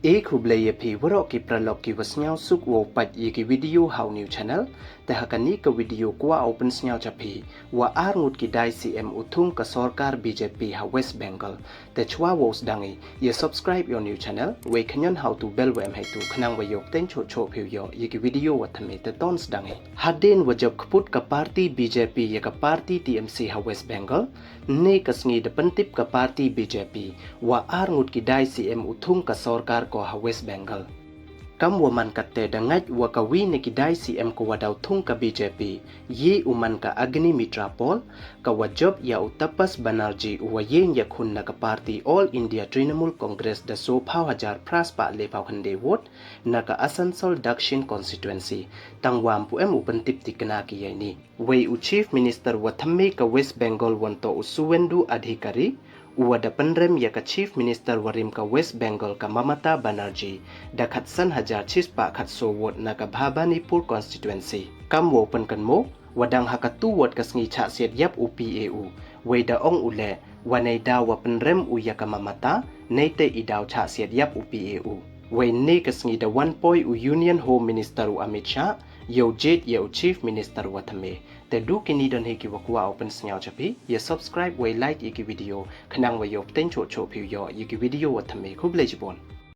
BJP warok ki pralok ki wasnyao suk wo pat ye ki video how new channel te hakani ka video kwa open snyao chapi wa arngut ki dai CM uthung ka sarkar BJP ha West Bengal te chwa wo dangi ye subscribe your new channel we khanyan how to bell wem hai tu khnang wa yok ten cho cho phyu yo ye ki video wa thame te tons dangi hadin wa job khput ka party BJP ye ka party TMC ha West Bengal ne kasngi de pentip ka party BJP wa arngut ki dai CM uthung ka sarkar ko ha West Bengal. Kam waman kate dangat wakawi ne kidai CM ko wadaw thung ka BJP ye uman ka Agni Mitra Pol ka wajab ya utapas Banerjee uwayen ya khun na ka party All India Trinamool Congress da so hajar praspa le hande vote na ka Asansol Dakshin constituency tangwam pu em upantip tikna ki yani we u chief minister wathamme ka West Bengal wanto usuwendu adhikari Uwada penrem ya ka Chief Minister warim ka West Bengal ka Mamata Banerjee da khatsan hajar chispa khatso wot na ka Bhabanipur constituency. Kam wo penkan mo wadang hakatu wot kasngi cha siat yap UPAU weda ong ule wanay dawa penrem uya ka Mamata neite idaw cha siat yap UPAU. Way ne kasngi da 1 poi u Union Home Minister u Amit Shah yo jet yo Chief Minister wathame te du kini don he ki wakwa open snyao chapi ye subscribe way like ye ki video khnang wa yo ten cho cho phyu yo ye ki video wathame khub le jibon